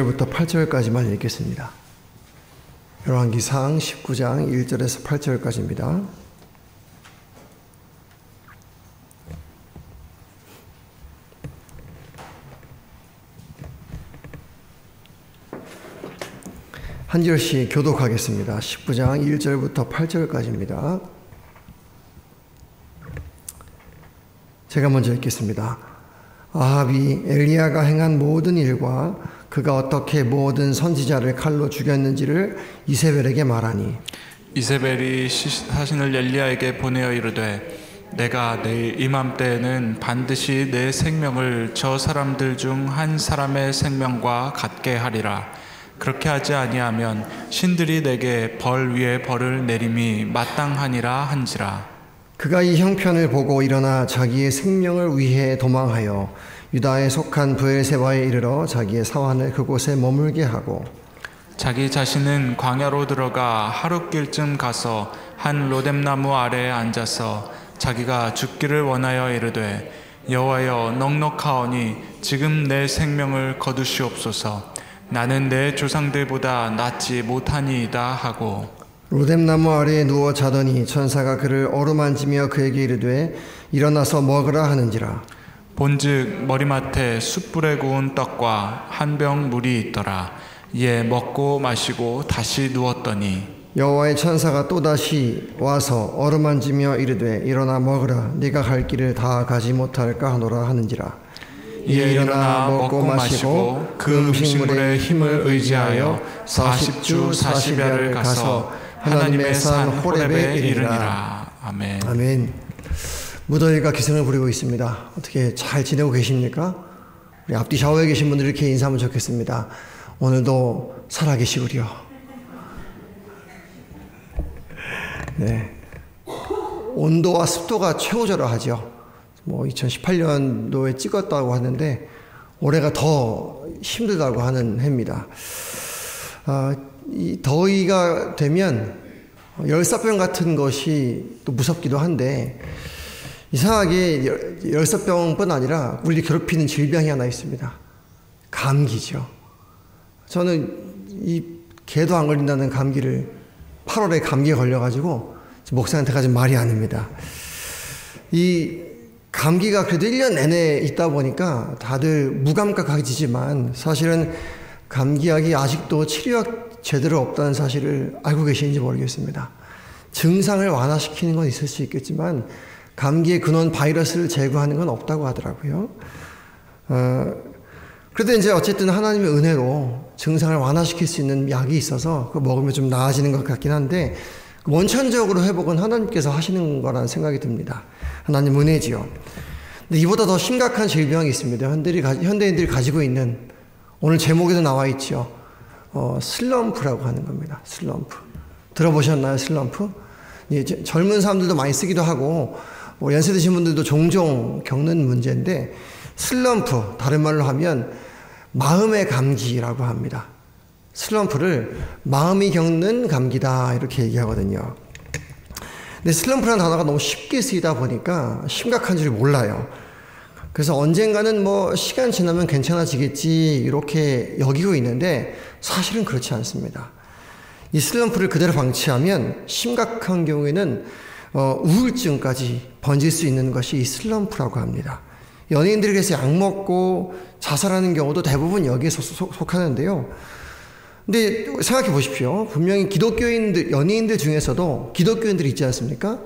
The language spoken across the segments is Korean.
1절부터 8절까지만 읽겠습니다. 열왕기상 19장 1절에서 8절까지입니다. 한 절씩 교독하겠습니다. 19장 1절부터 8절까지입니다. 제가 먼저 읽겠습니다. 아합이 엘리야가 행한 모든 일과 그가 어떻게 모든 선지자를 칼로 죽였는지를 이세벨에게 말하니, 이세벨이 사신을 엘리야에게 보내어 이르되, 내가 내일 이맘때에는 반드시 내 생명을 저 사람들 중 한 사람의 생명과 같게 하리라. 그렇게 하지 아니하면 신들이 내게 벌 위에 벌을 내림이 마땅하니라 한지라. 그가 이 형편을 보고 일어나 자기의 생명을 위해 도망하여 유다에 속한 브엘세바에 이르러 자기의 사환을 그곳에 머물게 하고, 자기 자신은 광야로 들어가 하룻길쯤 가서 한 로뎀나무 아래에 앉아서 자기가 죽기를 원하여 이르되, 여호와여, 넉넉하오니 지금 내 생명을 거두시옵소서. 나는 내 조상들보다 낫지 못하니이다 하고, 로뎀나무 아래에 누워 자더니 천사가 그를 어루만지며 그에게 이르되, 일어나서 먹으라 하는지라. 본즉 머리맡에 숯불에 구운 떡과 한 병 물이 있더라. 이에 먹고 마시고 다시 누웠더니 여호와의 천사가 또다시 와서 어루만지며 이르되, 일어나 먹으라. 네가 갈 길을 다 가지 못할까 하노라 하는지라. 이에 일어나 먹고 마시고 그 음식물의 힘을 의지하여 40주 40야를 가서 하나님의 산 호렙에 이르니라. 아멘. 아멘. 무더위가 기승을 부리고 있습니다. 어떻게 잘 지내고 계십니까? 우리 앞뒤 좌우에 계신 분들 이렇게 인사하면 좋겠습니다. 오늘도 살아계시구려. 네. 온도와 습도가 최고조라하죠. 2018년도에 찍었다고 하는데 올해가 더 힘들다고 하는 해입니다. 이 더위가 되면 열사병 같은 것이 또 무섭기도 한데, 이상하게 열사병뿐 아니라 우리를 괴롭히는 질병이 하나 있습니다. 감기죠. 저는 이 개도 안 걸린다는 감기를 8월에 감기에 걸려가지고 목사한테까지 말이 아닙니다. 이 감기가 그래도 1년 내내 있다 보니까 다들 무감각해지지만 사실은 감기약이 아직도 치료약 제대로 없다는 사실을 알고 계시는지 모르겠습니다. 증상을 완화시키는 건 있을 수 있겠지만 감기의 근원 바이러스를 제거하는 건 없다고 하더라고요. 그래도 이제 어쨌든 하나님의 은혜로 증상을 완화시킬 수 있는 약이 있어서 그거 먹으면 좀 나아지는 것 같긴 한데, 원천적으로 회복은 하나님께서 하시는 거라는 생각이 듭니다. 하나님 은혜지요. 근데 이보다 더 심각한 질병이 있습니다. 현대인들이 가지고 있는, 오늘 제목에도 나와 있죠. 슬럼프라고 하는 겁니다. 슬럼프. 들어보셨나요? 슬럼프? 젊은 사람들도 많이 쓰기도 하고 연세 드신 분들도 종종 겪는 문제인데, 슬럼프, 다른 말로 하면 마음의 감기라고 합니다. 슬럼프를 마음이 겪는 감기다 이렇게 얘기하거든요. 근데 슬럼프라는 단어가 너무 쉽게 쓰이다 보니까 심각한 줄 몰라요. 그래서 언젠가는 시간 지나면 괜찮아지겠지 이렇게 여기고 있는데, 사실은 그렇지 않습니다. 이 슬럼프를 그대로 방치하면 심각한 경우에는 우울증까지 번질 수 있는 것이 이 슬럼프라고 합니다. 연예인들에게서 약 먹고 자살하는 경우도 대부분 여기에 속하는데요. 근데 생각해 보십시오. 분명히 기독교인들, 연예인들 중에서도 기독교인들이 있지 않습니까?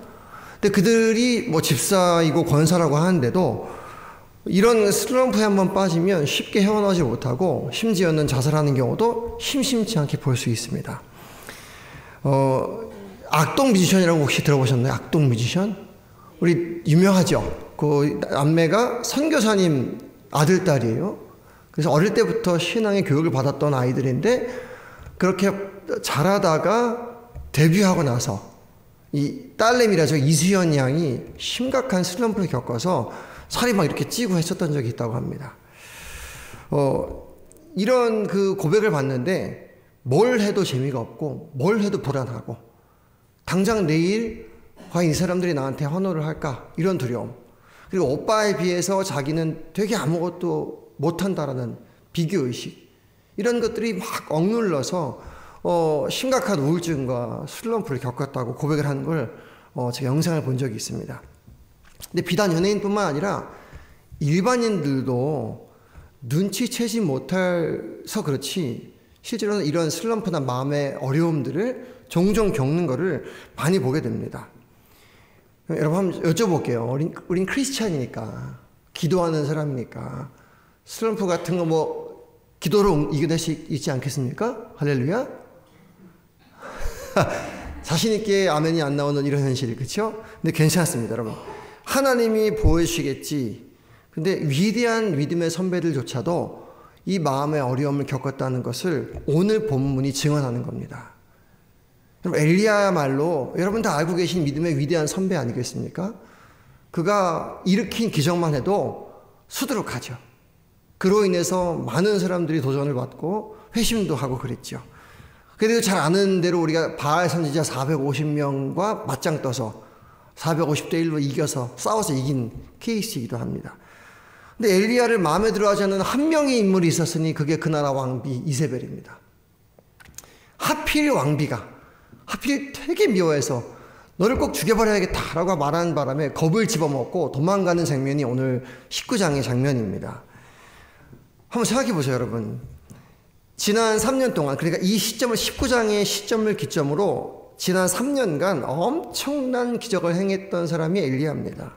근데 그들이 집사이고 권사라고 하는데도 이런 슬럼프에 한번 빠지면 쉽게 헤어나오지 못하고 심지어는 자살하는 경우도 심심치 않게 볼 수 있습니다. 악동 뮤지션이라고 혹시 들어보셨나요? 악동 뮤지션? 우리 유명하죠? 그 남매가 선교사님 아들, 딸이에요. 그래서 어릴 때부터 신앙의 교육을 받았던 아이들인데, 그렇게 자라다가 데뷔하고 나서 이 딸내미라죠, 이수연 양이 심각한 슬럼프를 겪어서 살이 막 이렇게 찌고 했었던 적이 있다고 합니다. 이런 그 고백을 받는데 뭘 해도 재미가 없고 뭘 해도 불안하고, 당장 내일 과연 이 사람들이 나한테 환호를 할까 이런 두려움, 그리고 오빠에 비해서 자기는 되게 아무것도 못한다라는 비교의식, 이런 것들이 막 억눌러서 심각한 우울증과 슬럼프를 겪었다고 고백을 하는 걸 제가 영상을 본 적이 있습니다. 근데 비단 연예인뿐만 아니라 일반인들도 눈치채지 못해서 그렇지 실제로는 이런 슬럼프나 마음의 어려움들을 종종 겪는 것을 많이 보게 됩니다. 여러분 한번 여쭤볼게요. 우린 크리스찬이니까, 기도하는 사람이니까 슬럼프 같은 거 뭐 기도로 이겨낼 수 있지 않겠습니까? 할렐루야. 자신 있게 아멘이 안 나오는 이런 현실, 그렇죠? 근데 괜찮습니다, 여러분. 하나님이 보여주시겠지. 근데 위대한 믿음의 선배들조차도 이 마음의 어려움을 겪었다는 것을 오늘 본문이 증언하는 겁니다. 여러분, 엘리야야말로 여러분 다 알고 계신 믿음의 위대한 선배 아니겠습니까? 그가 일으킨 기적만 해도 수두룩하죠. 그로 인해서 많은 사람들이 도전을 받고 회심도 하고 그랬죠. 그리고 잘 아는 대로 우리가 바알 선지자 450명과 맞짱 떠서 450대 1로 이겨서 싸워서 이긴 케이스이기도 합니다. 근데 엘리야를 마음에 들어하지 않는 한 명의 인물이 있었으니 그게 그 나라 왕비 이세벨입니다. 하필 왕비가 하필 되게 미워해서 너를 꼭 죽여버려야겠다라고 말하는 바람에 겁을 집어먹고 도망가는 장면이 오늘 19장의 장면입니다. 한번 생각해 보세요, 여러분. 지난 3년 동안, 그러니까 이 시점을 19장의 시점을 기점으로 지난 3년간 엄청난 기적을 행했던 사람이 엘리야입니다.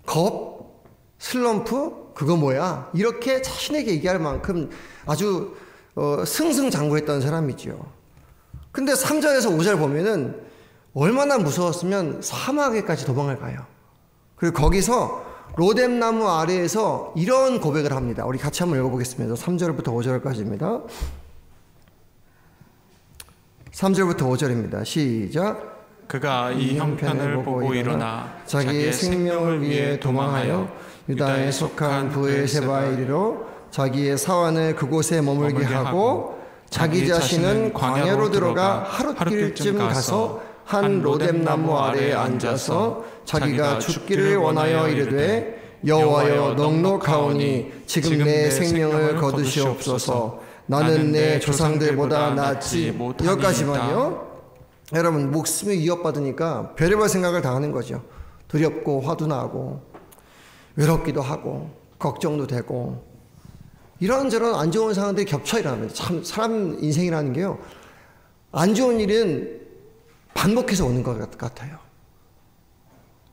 겁, 슬럼프, 그거 뭐야? 이렇게 자신에게 얘기할 만큼 아주 승승장구했던 사람이죠. 근데 3절에서 5절 보면은 얼마나 무서웠으면 사막에까지 도망을 가요. 그리고 거기서 로뎀나무 아래에서 이런 고백을 합니다. 우리 같이 한번 읽어보겠습니다. 3절부터 5절까지입니다. 3절부터 5절입니다. 시작. 그가 이 형편을 보고 일어나 자기의 생명을 위해 도망하여 유다에 속한 브에세바에 이르러 자기의 사환을 그곳에 머물게 하고 자기 자신은 광야로 들어가 하룻길쯤 가서 한 로뎀나무 아래에 앉아서 자기가 죽기를 원하여 이르되 여호와여 넉넉하오니 지금 내 생명을 거두시옵소서. 나는 내 조상들보다 낫지 못하니이다. 여기까지만요. 여러분, 목숨이 위협받으니까 별의별 생각을 다 하는 거죠. 두렵고 화도 나고 외롭기도 하고 걱정도 되고 이런저런 안 좋은 상황들이 겹쳐 일어납니다. 참 사람 인생이라는 게요, 안 좋은 일은 반복해서 오는 것 같아요.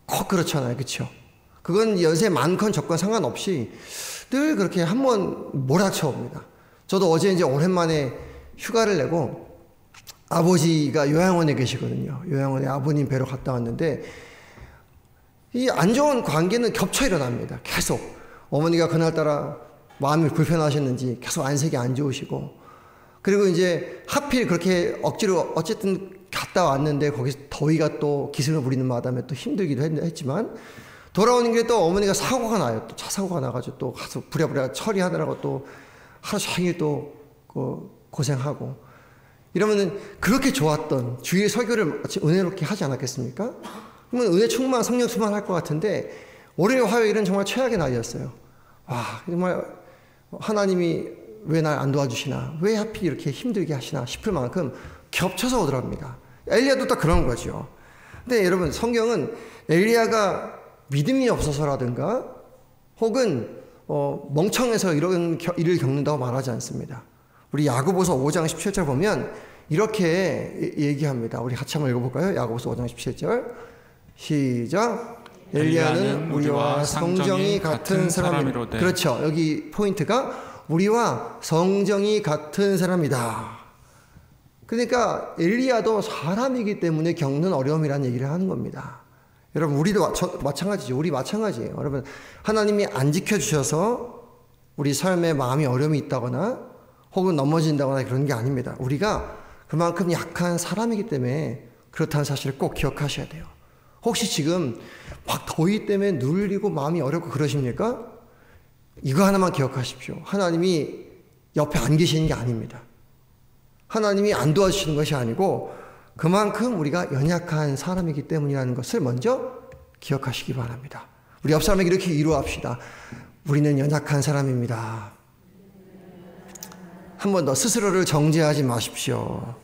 꼭 그렇잖아요, 그렇죠? 그건 연세 많건 적건 상관없이 늘 그렇게 한번 몰아쳐 옵니다. 저도 어제 이제 오랜만에 휴가를 내고 아버지가 요양원에 계시거든요. 요양원에 아버님 뵈러 갔다 왔는데 이 안 좋은 관계는 겹쳐 일어납니다. 계속 어머니가 그날따라 마음이 불편하셨는지 계속 안색이 안 좋으시고, 그리고 이제 하필 그렇게 억지로 어쨌든 갔다 왔는데 거기서 더위가 또 기승을 부리는 마당에 또 힘들기도 했지만 돌아오는 길에 또 어머니가 사고가 나요. 또 차 사고가 나가지고 또 가서 부랴부랴 처리하느라고 또 하루 종일 또 고생하고 이러면은 그렇게 좋았던 주일 설교를 은혜롭게 하지 않았겠습니까? 그러면 은혜 충만, 성령 충만할 것 같은데 월요일, 화요일은 정말 최악의 날이었어요. 와, 정말 하나님이 왜 날 안 도와주시나, 왜 하필 이렇게 힘들게 하시나 싶을 만큼 겹쳐서 오더랍니다. 엘리야도 딱 그런 거죠. 근데 여러분, 성경은 엘리야가 믿음이 없어서라든가 혹은 멍청해서 이런 일을 겪는다고 말하지 않습니다. 우리 야고보서 5장 17절 보면 이렇게 얘기합니다. 우리 같이 한번 읽어볼까요? 야고보서 5장 17절 시작. 엘리야는 우리와 성정이 같은 사람이로되. 그렇죠. 여기 포인트가 우리와 성정이 같은 사람이다. 그러니까 엘리야도 사람이기 때문에 겪는 어려움이라는 얘기를 하는 겁니다. 여러분, 우리도 마찬가지죠. 우리 마찬가지예요. 여러분, 하나님이 안 지켜주셔서 우리 삶에 마음이 어려움이 있다거나 혹은 넘어진다거나 그런 게 아닙니다. 우리가 그만큼 약한 사람이기 때문에 그렇다는 사실을 꼭 기억하셔야 돼요. 혹시 지금 막 더위 때문에 눌리고 마음이 어렵고 그러십니까? 이거 하나만 기억하십시오. 하나님이 옆에 안 계시는 게 아닙니다. 하나님이 안 도와주시는 것이 아니고 그만큼 우리가 연약한 사람이기 때문이라는 것을 먼저 기억하시기 바랍니다. 우리 옆 사람에게 이렇게 위로합시다. 우리는 연약한 사람입니다. 한 번 더 스스로를 정죄하지 마십시오.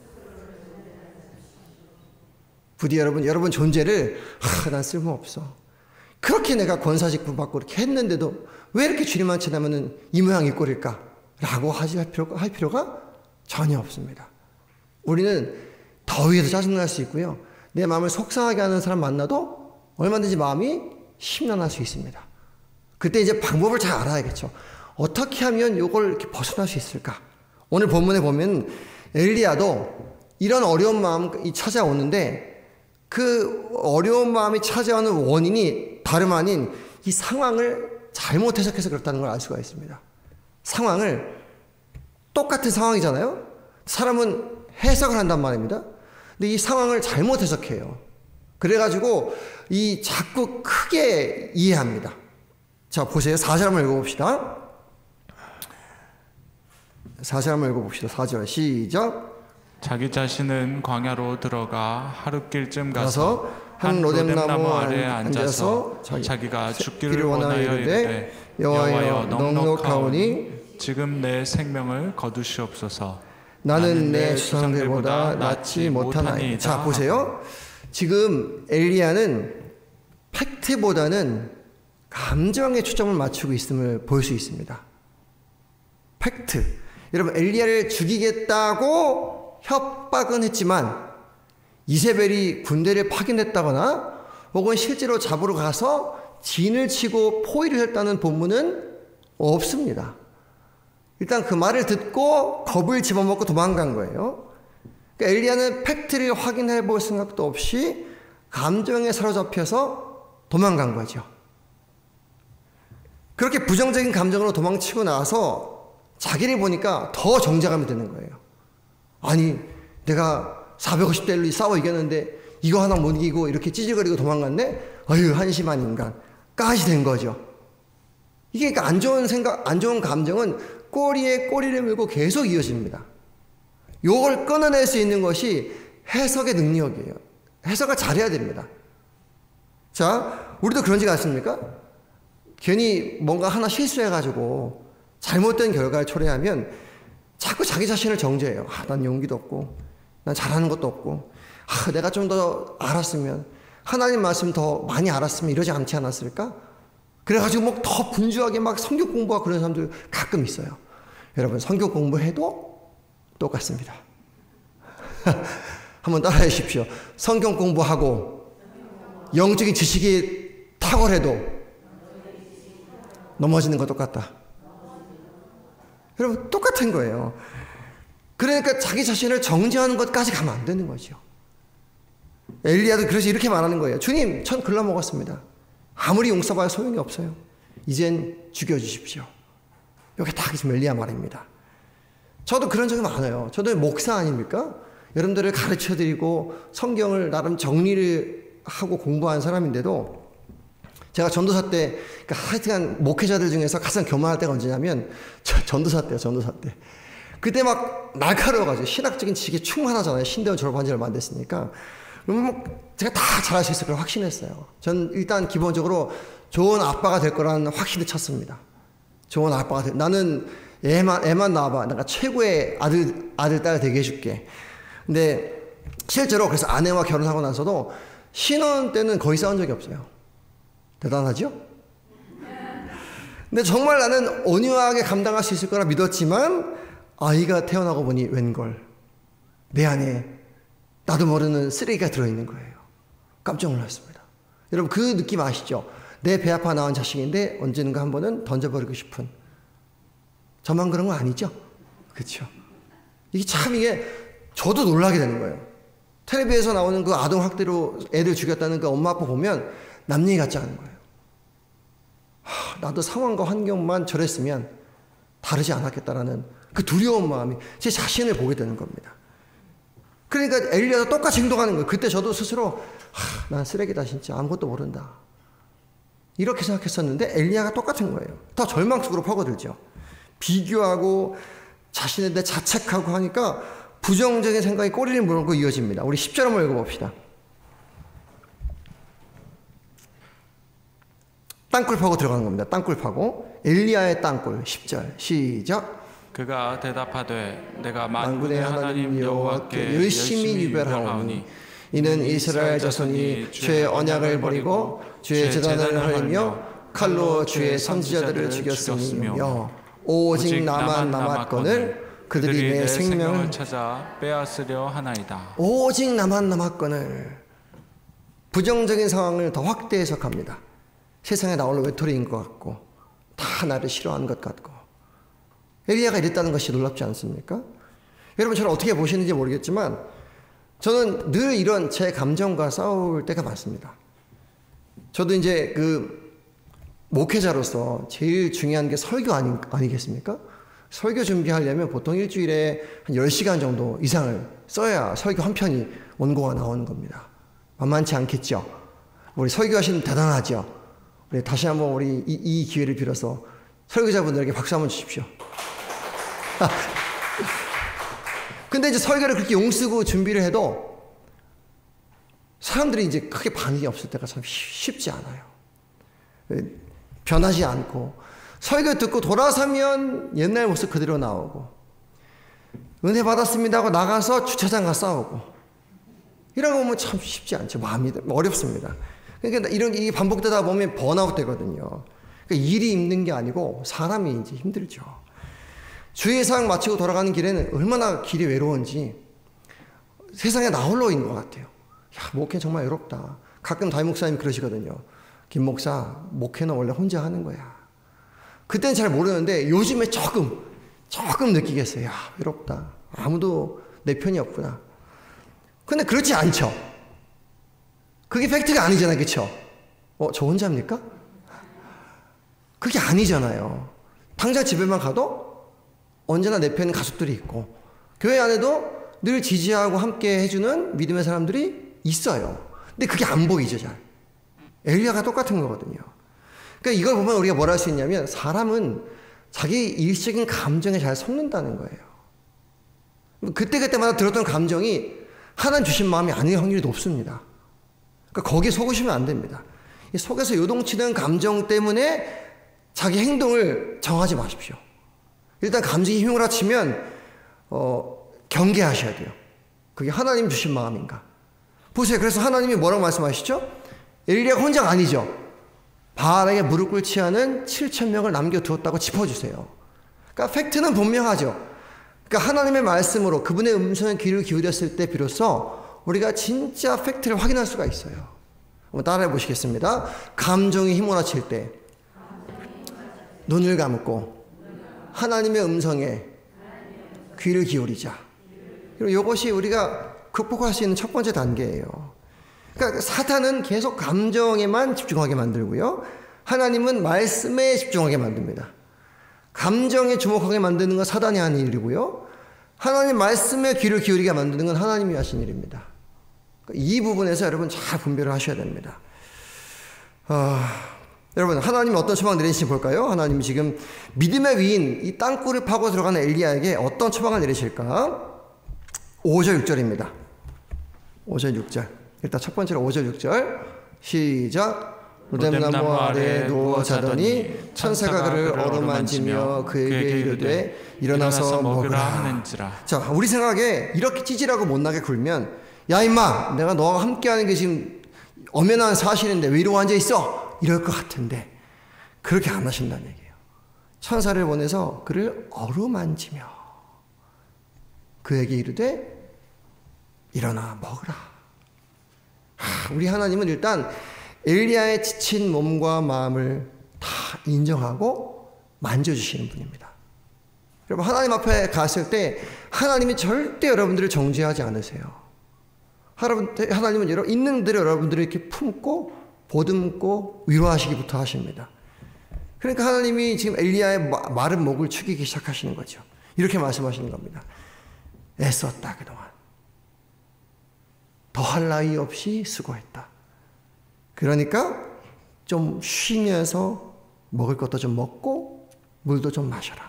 부디 여러분 존재를 난 쓸모없어. 그렇게 내가 권사직분 받고 이렇게 했는데도 왜 이렇게 주님만 쳐다보면 이 모양 이 꼴일까? 라고 할 필요가 전혀 없습니다. 우리는 더위에도 짜증날 수 있고요. 내 마음을 속상하게 하는 사람 만나도 얼마든지 마음이 심란할 수 있습니다. 그때 이제 방법을 잘 알아야겠죠. 어떻게 하면 이걸 이렇게 벗어날 수 있을까? 오늘 본문에 보면 엘리야도 이런 어려운 마음이 찾아오는데 그 어려운 마음이 찾아오는 원인이 다름 아닌 이 상황을 잘못 해석해서 그렇다는 걸 알 수가 있습니다. 상황을 똑같은 상황이잖아요. 사람은 해석을 한단 말입니다. 근데 이 상황을 잘못 해석해요. 그래가지고 이 자꾸 크게 이해합니다. 자, 보세요. 4절 한번 읽어봅시다. 4절 한번 읽어봅시다. 4절 시작. 자기 자신은 광야로 들어가 하룻길쯤 가서 한 로뎀나무 아래에 앉아서 자기가 죽기를 원하여 이르되 여호와여 넉넉하오니 지금 내 생명을 거두시옵소서. 나는 내 조상들보다 낫지 못하나이다. 자, 보세요. 지금 엘리야는 팩트보다는 감정에 초점을 맞추고 있음을 볼 수 있습니다. 팩트. 여러분, 엘리야를 죽이겠다고 협박은 했지만 이세벨이 군대를 파견했다거나 혹은 실제로 잡으러 가서 진을 치고 포위를 했다는 본문은 없습니다. 일단 그 말을 듣고 겁을 집어먹고 도망간 거예요. 그러니까 엘리야는 팩트를 확인해 볼 생각도 없이 감정에 사로잡혀서 도망간 거죠. 그렇게 부정적인 감정으로 도망치고 나서 자기를 보니까 더 정죄감이 드는 거예요. 아니, 내가 450대 1로 싸워 이겼는데 이거 하나 못 이기고 이렇게 찌질거리고 도망갔네? 어휴, 한심한 인간. 까지 된 거죠. 이게 그러니까 안 좋은 생각, 안 좋은 감정은 꼬리에 꼬리를 물고 계속 이어집니다. 요걸 끊어낼 수 있는 것이 해석의 능력이에요. 해석을 잘해야 됩니다. 자, 우리도 그런지 않습니까? 괜히 뭔가 하나 실수해가지고 잘못된 결과를 초래하면 자꾸 자기 자신을 정죄해요. 난 용기도 없고, 난 잘하는 것도 없고, 내가 좀 더 알았으면, 하나님 말씀 더 많이 알았으면 이러지 않지 않았을까? 그래가지고 뭐 더 분주하게 막 성경 공부하고 그런 사람들 가끔 있어요. 여러분, 성경 공부해도 똑같습니다. 한번 따라해 주십시오. 성경 공부하고 영적인 지식이 탁월해도 넘어지는 거 똑같다. 여러분, 똑같은 거예요. 그러니까 자기 자신을 정죄하는 것까지 가면 안 되는 거죠. 엘리야도 그래서 이렇게 말하는 거예요. 주님, 전 글러먹었습니다. 아무리 용서봐야 소용이 없어요. 이젠 죽여주십시오. 이게 다 지금 엘리야 말입니다. 저도 그런 적이 많아요. 저도 목사 아닙니까? 여러분들을 가르쳐드리고 성경을 나름 정리를 하고 공부한 사람인데도 제가 전도사 때, 그러니까 하여튼 목회자들 중에서 가장 교만할 때가 언제냐면 전도사 때요, 전도사 때. 그때 막 날카로워가지고 신학적인 지식이 충만하잖아요. 신대원 졸업한 지 얼마 안 됐으니까. 그럼 제가 다 잘할 수 있을 걸 확신했어요. 전 일단 기본적으로 좋은 아빠가 될 거라는 확신을 쳤습니다. 좋은 아빠가 나는 애만 낳아봐. 내가 최고의 아들, 딸 되게 해줄게. 근데 실제로 그래서 아내와 결혼하고 나서도 신혼 때는 거의 싸운 적이 없어요. 대단하죠? 근데 정말 나는 온유하게 감당할 수 있을 거라 믿었지만 아이가 태어나고 보니 웬걸 내 안에 나도 모르는 쓰레기가 들어있는 거예요. 깜짝 놀랐습니다. 여러분, 그 느낌 아시죠? 내 배 아파 나온 자식인데 언젠가 한 번은 던져버리고 싶은. 저만 그런 거 아니죠? 그렇죠? 이게 저도 놀라게 되는 거예요. 텔레비에서 나오는 그 아동학대로 애들 죽였다는 그 엄마 아빠 보면 남 얘기 같지 않은 거예요. 나도 상황과 환경만 저랬으면 다르지 않았겠다라는 그 두려운 마음이 제 자신을 보게 되는 겁니다. 그러니까 엘리야도 똑같이 행동하는 거예요. 그때 저도 스스로 난 쓰레기다 진짜 아무것도 모른다 이렇게 생각했었는데 엘리야가 똑같은 거예요. 더 절망 속으로 파고들죠. 비교하고 자신에 대해 자책하고 하니까 부정적인 생각이 꼬리를 물고 이어집니다. 우리 10절 한번 읽어봅시다. 땅굴 파고 들어가는 겁니다. 땅굴 파고. 엘리야의 땅굴 10절 시작. 그가 대답하되 내가 만군의 하나님 여호와께 열심히 유별하오니 이는 이스라엘 자손이 주의 언약을 버리고 주의 제단을 헐며 칼로 주의 선지자들을 죽였으며 오직 나만 남았거늘 그들이 내 생명을 찾아 빼앗으려 하나이다. 오직 나만 남았거늘. 부정적인 상황을 더 확대 해석합니다. 세상에 나 홀로 외톨이인 것 같고 다 나를 싫어하는 것 같고. 엘리야가 이랬다는 것이 놀랍지 않습니까? 여러분 저를 어떻게 보시는지 모르겠지만 저는 늘 이런 제 감정과 싸울 때가 많습니다. 저도 이제 목회자로서 제일 중요한 게 설교 아니겠습니까? 설교 준비하려면 보통 일주일에 한 10시간 정도 이상을 써야 설교 한 편이 원고가 나오는 겁니다. 만만치 않겠죠? 우리 설교하시는 대단하죠? 우리 다시 한번 우리 이 기회를 빌어서 설교자분들에게 박수 한번 주십시오. 근데 이제 설교를 그렇게 용쓰고 준비를 해도 사람들이 이제 크게 반응이 없을 때가 참 쉽지 않아요. 변하지 않고 설교 듣고 돌아서면 옛날 모습 그대로 나오고 은혜 받았습니다 하고 나가서 주차장 가서 싸우고 이런 거 보면 참 쉽지 않죠. 마음이 어렵습니다. 그러니까 이게 반복되다 보면 번아웃 되거든요. 그러니까 일이 힘든 게 아니고 사람이 이제 힘들죠. 주의 사항 마치고 돌아가는 길에는 얼마나 길이 외로운지 세상에 나 홀로인 것 같아요. 야, 목회 정말 외롭다. 가끔 담임 목사님 그러시거든요. 김 목사, 목회는 원래 혼자 하는 거야. 그때는 잘 모르는데 요즘에 조금 느끼겠어요. 야, 외롭다. 아무도 내 편이 없구나. 근데 그렇지 않죠. 그게 팩트가 아니잖아요. 그렇죠? 저 혼자입니까? 그게 아니잖아요. 당장 집에만 가도 언제나 내 편인 가족들이 있고 교회 안에도 늘 지지하고 함께 해주는 믿음의 사람들이 있어요. 근데 그게 안 보이죠. 잘. 엘리야가 똑같은 거거든요. 그러니까 이걸 보면 우리가 뭘 할 수 있냐면 사람은 자기 일시적인 감정에 잘 속는다는 거예요. 그때그때마다 들었던 감정이 하나님 주신 마음이 아닐 확률이 높습니다. 그러니까 거기에 속으시면 안 됩니다. 이 속에서 요동치는 감정 때문에 자기 행동을 정하지 마십시오. 일단 감정이 휘몰아치면 경계하셔야 돼요. 그게 하나님 주신 마음인가. 보세요. 그래서 하나님이 뭐라고 말씀하시죠? 엘리야가 혼자가 아니죠. 바알에게 무릎 꿇지 않은 7,000명을 남겨두었다고 짚어주세요. 그러니까 팩트는 분명하죠. 그러니까 하나님의 말씀으로 그분의 음성에 귀를 기울였을 때 비로소 우리가 진짜 팩트를 확인할 수가 있어요. 한번 따라해 보시겠습니다. 감정이 휘몰아칠 때 눈을 감고 하나님의 음성에 귀를 기울이자. 그리고 이것이 우리가 극복할 수 있는 첫 번째 단계예요. 그러니까 사탄은 계속 감정에만 집중하게 만들고요. 하나님은 말씀에 집중하게 만듭니다. 감정에 주목하게 만드는 건 사단이 하는 일이고요. 하나님 말씀에 귀를 기울이게 만드는 건 하나님이 하신 일입니다. 이 부분에서 여러분 잘 분별을 하셔야 됩니다. 여러분 하나님이 어떤 처방 내리실지 볼까요? 하나님이 지금 믿음의 위인 이 땅굴을 파고 들어가는 엘리야에게 어떤 처방을 내리실까? 5절 6절입니다. 5절 6절. 일단 첫 번째로 5절 6절 시작. 로뎀나무 아래에 누워 자더니 천사가 그를 어루만지며 그에게 이르되 일어나서 먹으라 하는지라. 자, 우리 생각에 이렇게 찌질하고 못나게 굴면 야 임마 내가 너와 함께하는 게 지금 엄연한 사실인데 왜 이러고 앉아있어? 이럴 것 같은데 그렇게 안 하신다는 얘기예요. 천사를 보내서 그를 어루만지며 그에게 이르되 일어나 먹으라. 우리 하나님은 일단 엘리야의 지친 몸과 마음을 다 인정하고 만져주시는 분입니다. 여러분 하나님 앞에 갔을 때 하나님이 절대 여러분들을 정죄하지 않으세요. 하나님은 있는 그대로 여러분들을 이렇게 품고 보듬고 위로하시기부터 하십니다. 그러니까 하나님이 지금 엘리야의 마른 목을 축이기 시작하시는 거죠. 이렇게 말씀하시는 겁니다. 애썼다 그동안. 더할 나위 없이 수고했다. 그러니까 좀 쉬면서 먹을 것도 좀 먹고 물도 좀 마셔라.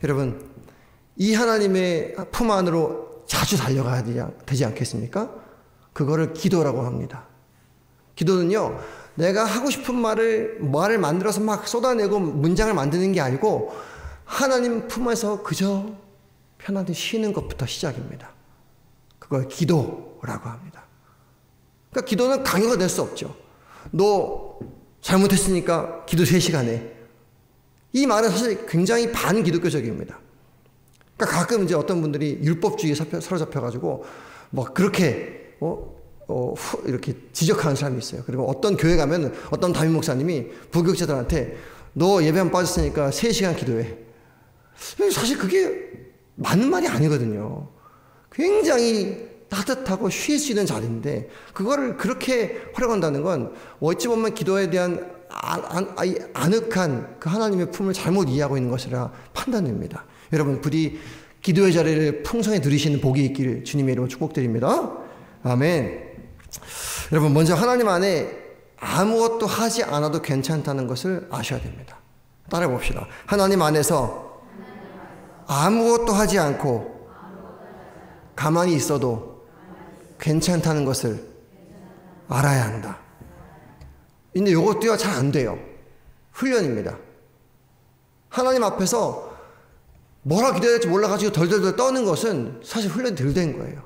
여러분 이 하나님의 품 안으로 자주 달려가야 되지 않겠습니까? 그거를 기도라고 합니다. 기도는요 내가 하고 싶은 말을 만들어서 막 쏟아내고 문장을 만드는 게 아니고 하나님 품에서 그저 편안히 쉬는 것부터 시작입니다. 그걸 기도라고 합니다. 그러니까 기도는 강요가 될 수 없죠. 너 잘못했으니까 기도 3시간 해. 이 말은 사실 굉장히 반기독교적입니다. 그러니까 가끔 이제 어떤 분들이 율법주의에 사로잡혀가지고 막 그렇게 이렇게 지적하는 사람이 있어요. 그리고 어떤 교회 가면 어떤 담임 목사님이 부교육자들한테 너 예배만 빠졌으니까 3시간 기도해. 사실 그게 맞는 말이 아니거든요. 굉장히 따뜻하고 쉴 수 있는 자리인데 그거를 그렇게 활용한다는 건 어찌 보면 기도에 대한 아늑한 그 하나님의 품을 잘못 이해하고 있는 것이라 판단됩니다. 여러분 부디 기도의 자리를 풍성히 누리시는 복이 있기를 주님의 이름으로 축복드립니다. 아멘. 여러분 먼저 하나님 안에 아무것도 하지 않아도 괜찮다는 것을 아셔야 됩니다. 따라해 봅시다. 하나님 안에서 아무것도 하지 않고 가만히 있어도 괜찮다는 것을 알아야 한다. 근데 이것도요 잘 안 돼요. 훈련입니다. 하나님 앞에서 뭐라 기도해야 될지 몰라가지고 덜덜덜 떠는 것은 사실 훈련이 덜 된 거예요.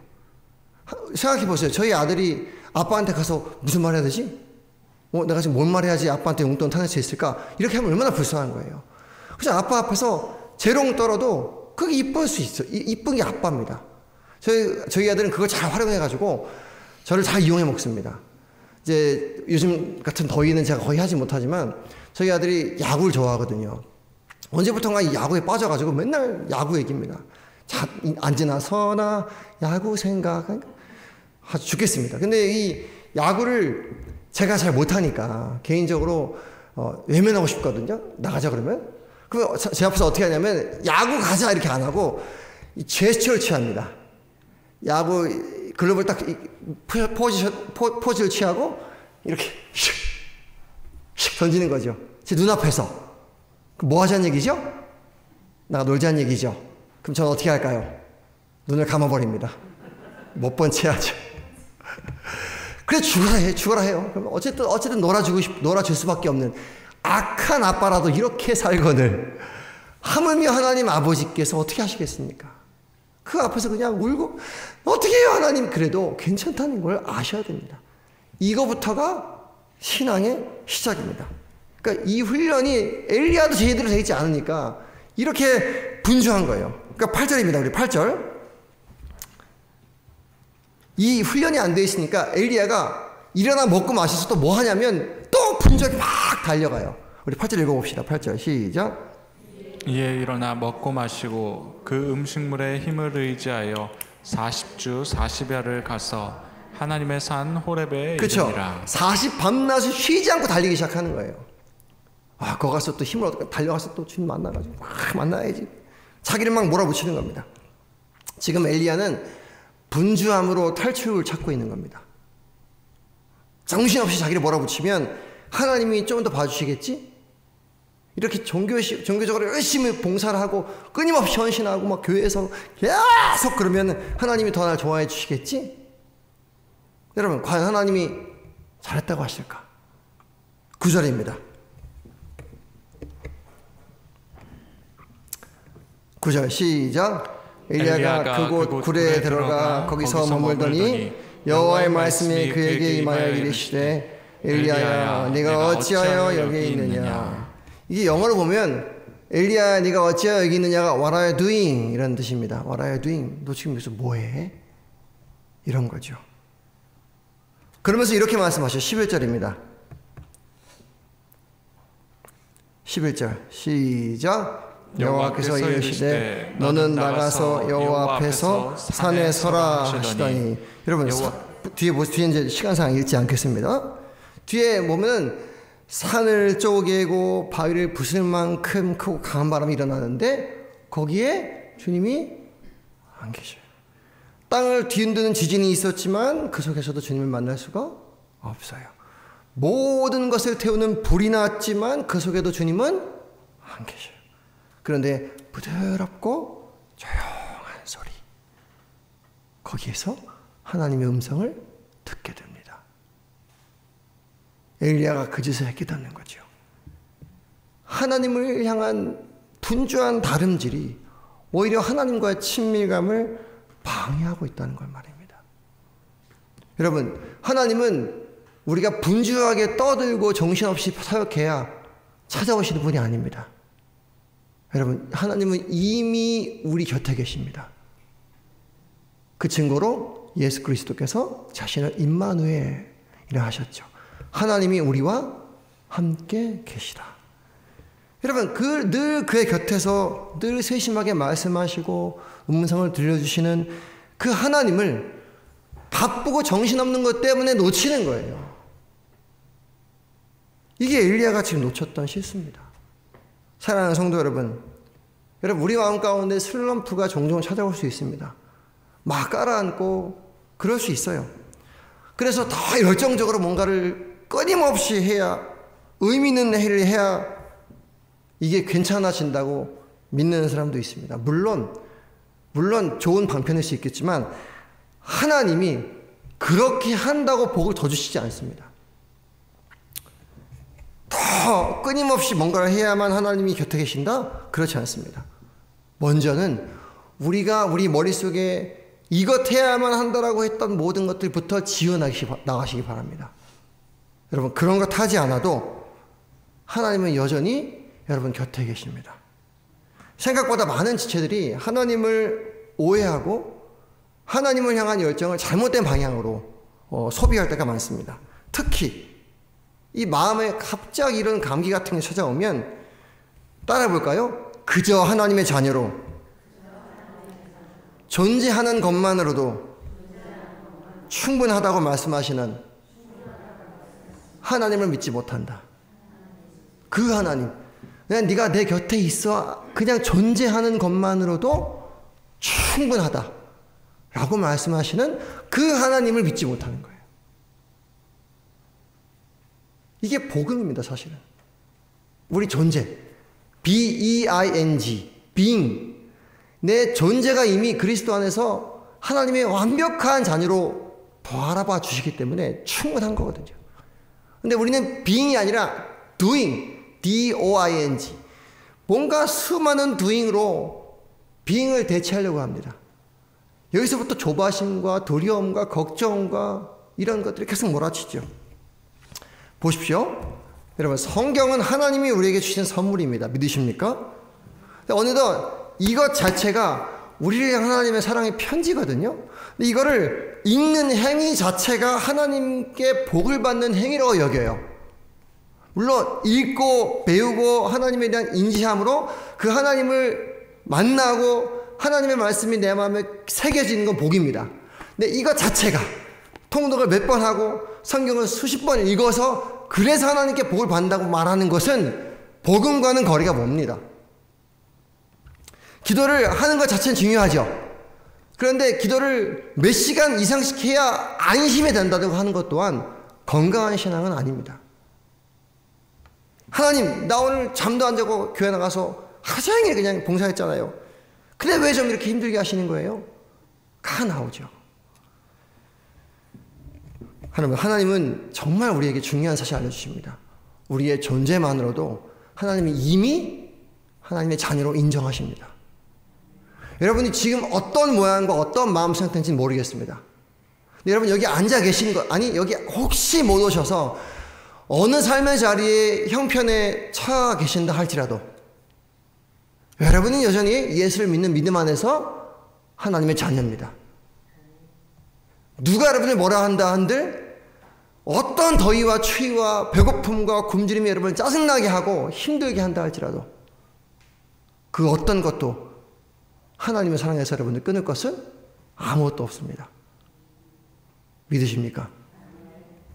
생각해 보세요. 저희 아들이 아빠한테 가서 무슨 말 해야 되지? 내가 지금 뭔 말 해야지 아빠한테 용돈 타낼 수 있을까? 이렇게 하면 얼마나 불쌍한 거예요. 그래서 아빠 앞에서 재롱 떨어도 그게 이쁠 수 있어. 이쁜 게 아빠입니다. 저희 아들은 그걸 잘 활용해가지고 저를 잘 이용해 먹습니다. 이제 요즘 같은 더위는 제가 거의 하지 못하지만 저희 아들이 야구를 좋아하거든요. 언제부턴가 야구에 빠져가지고 맨날 야구 얘기입니다. 앉으나 서나 야구 생각 아주 죽겠습니다. 근데 이 야구를 제가 잘 못하니까 개인적으로 외면하고 싶거든요. 나가자 그러면. 그럼 제 앞에서 어떻게 하냐면 야구 가자 이렇게 안 하고 제스처를 취합니다. 야구 글러브를 딱 포즈를 취하고 이렇게 슉 던지는 거죠. 제 눈앞에서. 뭐 하자는 얘기죠? 나가 놀자는 얘기죠. 그럼 저는 어떻게 할까요? 눈을 감아버립니다. 못 본 채 하죠. 그래 죽어라 해요. 그럼 어쨌든 놀아줄 수밖에 없는 악한 아빠라도 이렇게 살거늘 하물며 하나님 아버지께서 어떻게 하시겠습니까? 그 앞에서 그냥 울고 어떻게 해요 하나님? 그래도 괜찮다는 걸 아셔야 됩니다. 이거부터가 신앙의 시작입니다. 그러니까 이 훈련이 엘리야도 제대로 되어 있지 않으니까 이렇게 분주한 거예요. 그러니까 8절입니다. 우리 8절. 이 훈련이 안 되어 있으니까 엘리야가 일어나 먹고 마셔서 또 뭐 하냐면 또 분주하게 막 달려가요. 우리 8절 읽어봅시다. 8절 시작. 이에 일어나 먹고 마시고 그 음식물의 힘을 의지하여 40주 40야를 가서 하나님의 산 호렙에 이르니라. 40 밤낮을 쉬지 않고 달리기 시작하는 거예요. 거기 가서 또 힘을 얻고 달려가서 또 주님 만나가지고 막 만나야지. 자기를 막 몰아붙이는 겁니다. 지금 엘리야는 분주함으로 탈출을 찾고 있는 겁니다. 정신없이 자기를 몰아붙이면 하나님이 좀 더 봐주시겠지? 이렇게 종교적으로 열심히 봉사를 하고 끊임없이 헌신하고 막 교회에서 계속 그러면 하나님이 더 날 좋아해 주시겠지? 여러분 과연 하나님이 잘했다고 하실까? 9절입니다. 9절 시작. 엘리야가 그곳 굴에 들어가 거기서 머물더니 여호와의 말씀이 그에게 임하여 이르시되 엘리야야 네가 어찌하여 여기 있느냐. 이게 영어로 보면 엘리야 네가 어찌하여 여기 있느냐가 What are you doing? 이런 뜻입니다. What are you doing? 너 지금 여기서 뭐해? 이런 거죠. 그러면서 이렇게 말씀하셔. 11절입니다. 11절 시작. 여호와께서 이르시되 너는 나가서 여호와 앞에서 산에 서라 하시더니. 여러분 뒤에 이제 시간상 읽지 않겠습니다. 뒤에 보면은 산을 쪼개고 바위를 부술 만큼 크고 강한 바람이 일어나는데 거기에 주님이 안 계셔요. 땅을 뒤흔드는 지진이 있었지만 그 속에서도 주님을 만날 수가 없어요. 모든 것을 태우는 불이 났지만 그 속에도 주님은 안 계셔요. 그런데 부드럽고 조용한 소리, 거기에서 하나님의 음성을 듣게 됩니다. 엘리야가 그제서야 깨닫는 거죠. 하나님을 향한 분주한 다름질이 오히려 하나님과의 친밀감을 방해하고 있다는 걸 말입니다. 여러분, 하나님은 우리가 분주하게 떠들고 정신없이 사역해야 찾아오시는 분이 아닙니다. 여러분, 하나님은 이미 우리 곁에 계십니다. 그 증거로 예수 그리스도께서 자신을 임마누엘이라 하셨죠. 하나님이 우리와 함께 계시다. 여러분, 늘 그의 곁에서 늘 세심하게 말씀하시고 음성을 들려주시는 그 하나님을 바쁘고 정신없는 것 때문에 놓치는 거예요. 이게 엘리야가 지금 놓쳤던 실수입니다. 사랑하는 성도 여러분, 우리 마음 가운데 슬럼프가 종종 찾아올 수 있습니다. 막 깔아앉고 그럴 수 있어요. 그래서 더 열정적으로 뭔가를 끊임없이 해야, 의미 있는 일을 해야 이게 괜찮아진다고 믿는 사람도 있습니다. 물론 좋은 방편일 수 있겠지만 하나님이 그렇게 한다고 복을 더 주시지 않습니다. 더 끊임없이 뭔가를 해야만 하나님이 곁에 계신다? 그렇지 않습니다. 먼저는 우리가 우리 머릿속에 이것 해야만 한다라고 했던 모든 것들부터 지어나가시기 바랍니다. 여러분, 그런 것 하지 않아도 하나님은 여전히 여러분 곁에 계십니다. 생각보다 많은 지체들이 하나님을 오해하고 하나님을 향한 열정을 잘못된 방향으로 소비할 때가 많습니다. 특히 이 마음에 갑자기 이런 감기 같은 게 찾아오면 따라 볼까요? 그저 하나님의 자녀로 존재하는 것만으로도 충분하다고 말씀하시는 하나님을 믿지 못한다. 그 하나님, 그냥 네가 내 곁에 있어 그냥 존재하는 것만으로도 충분하다 라고 말씀하시는 그 하나님을 믿지 못하는 거예요. 이게 복음입니다. 사실은 우리 존재, B-E-I-N-G, being, 내 존재가 이미 그리스도 안에서 하나님의 완벽한 자녀로 더 알아봐 주시기 때문에 충분한 거거든요. 근데 우리는 being이 아니라 doing, D-O-I-N-G, 뭔가 수많은 doing으로 being을 대체하려고 합니다. 여기서부터 조바심과 두려움과 걱정과 이런 것들이 계속 몰아치죠. 보십시오. 여러분, 성경은 하나님이 우리에게 주신 선물입니다. 믿으십니까? 어느덧 이것 자체가 우리를 향한 하나님의 사랑의 편지거든요. 근데 이거를 읽는 행위 자체가 하나님께 복을 받는 행위라고 여겨요. 물론 읽고 배우고 하나님에 대한 인지함으로 그 하나님을 만나고 하나님의 말씀이 내 마음에 새겨지는 건 복입니다. 근데 이것 자체가 통독을 몇 번 하고 성경을 수십 번 읽어서 그래서 하나님께 복을 받는다고 말하는 것은 복음과는 거리가 멉니다. 기도를 하는 것 자체는 중요하죠. 그런데 기도를 몇 시간 이상씩 해야 안심이 된다고 하는 것 또한 건강한 신앙은 아닙니다. 하나님, 나 오늘 잠도 안 자고 교회 나가서 하루 종일 그냥 봉사했잖아요. 근데 왜 좀 이렇게 힘들게 하시는 거예요? 가 나오죠. 하나님은 정말 우리에게 중요한 사실을 알려주십니다. 우리의 존재만으로도 하나님이 이미 하나님의 자녀로 인정하십니다. 여러분이 지금 어떤 모양과 어떤 마음 상태인지 모르겠습니다. 근데 여러분 여기 앉아 계신 거, 아니 여기 혹시 못 오셔서 어느 삶의 자리에 형편에 처해 계신다 할지라도 여러분은 여전히 예수를 믿는 믿음 안에서 하나님의 자녀입니다. 누가 여러분을 뭐라 한다 한들 어떤 더위와 추위와 배고픔과 굶주림이 여러분을 짜증나게 하고 힘들게 한다 할지라도 그 어떤 것도 하나님의 사랑에서 여러분들 끊을 것은 아무것도 없습니다. 믿으십니까?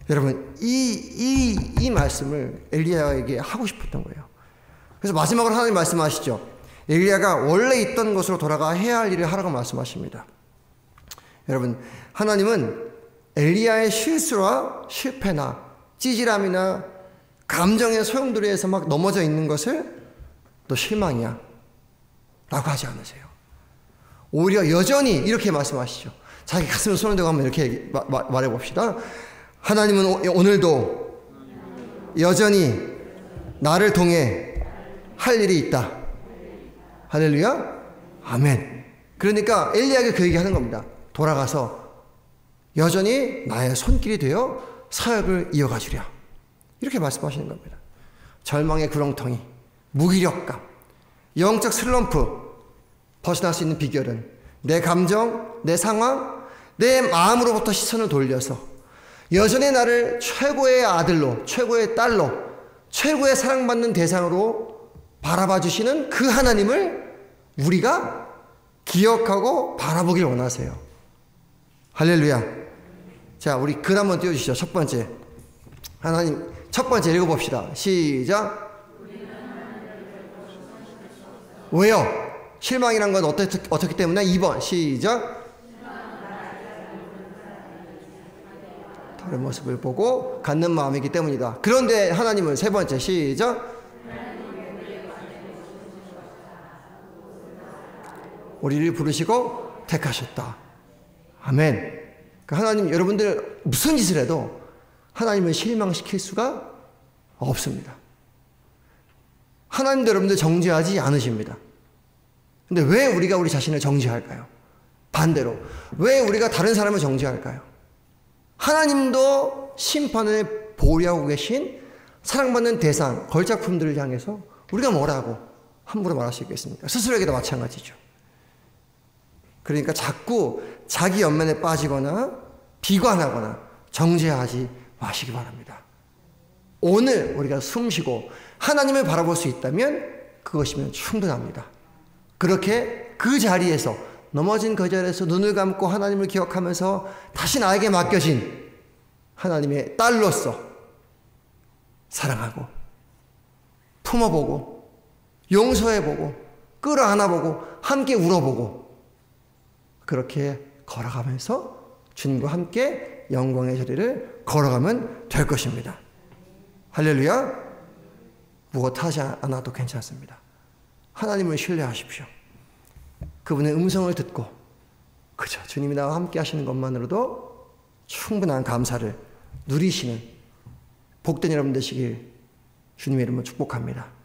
여러분 이 말씀을 엘리야에게 하고 싶었던 거예요. 그래서 마지막으로 하나님 말씀하시죠. 엘리야가 원래 있던 곳으로 돌아가 해야 할 일을 하라고 말씀하십니다. 여러분, 하나님은 엘리야의 실수와 실패나 찌질함이나 감정의 소용돌이에서 막 넘어져 있는 것을 너 실망이야 라고 하지 않으세요. 오히려 여전히 이렇게 말씀하시죠. 자기 가슴에 손을 대고 한번 이렇게 말해봅시다. 하나님은 오늘도 여전히 나를 통해 할 일이 있다. 할렐루야. 아멘. 그러니까 엘리야에게 그 얘기하는 겁니다. 돌아가서 여전히 나의 손길이 되어 사역을 이어가 주랴. 이렇게 말씀하시는 겁니다. 절망의 구렁텅이, 무기력감, 영적 슬럼프 벗어날 수 있는 비결은 내 감정, 내 상황, 내 마음으로부터 시선을 돌려서 여전히 나를 최고의 아들로, 최고의 딸로, 최고의 사랑받는 대상으로 바라봐 주시는 그 하나님을 우리가 기억하고 바라보길 원하세요. 할렐루야. 자, 우리 글 한번 띄워주시죠. 첫 번째. 하나님, 첫 번째 읽어봅시다. 시작. 왜요? 실망이란 건 어떻기 때문에? 2번. 시작. 다른 모습을 보고 갖는 마음이기 때문이다. 그런데 하나님은 세 번째. 시작. 우리를 부르시고 택하셨다. 아멘. 하나님, 여러분들 무슨 짓을 해도 하나님을 실망시킬 수가 없습니다. 하나님도 여러분들 정죄하지 않으십니다. 근데 왜 우리가 우리 자신을 정죄할까요? 반대로 왜 우리가 다른 사람을 정죄할까요? 하나님도 심판을 보류하고 계신 사랑받는 대상, 걸작품들을 향해서 우리가 뭐라고 함부로 말할 수 있겠습니까? 스스로에게도 마찬가지죠. 그러니까 자꾸 자기 연면에 빠지거나 비관하거나 정죄하지 마시기 바랍니다. 오늘 우리가 숨쉬고 하나님을 바라볼 수 있다면 그것이면 충분합니다. 그렇게 그 자리에서 넘어진 그 자리에서 눈을 감고 하나님을 기억하면서 다시 나에게 맡겨진 하나님의 딸로서 사랑하고 품어보고 용서해보고 끌어안아보고 함께 울어보고 그렇게 걸어가면서 주님과 함께 영광의 자리를 걸어가면 될 것입니다. 할렐루야. 무엇 하지 않아도 괜찮습니다. 하나님을 신뢰하십시오. 그분의 음성을 듣고 그저 주님이 나와 함께 하시는 것만으로도 충분한 감사를 누리시는 복된 여러분 되시길 주님의 이름으로 축복합니다.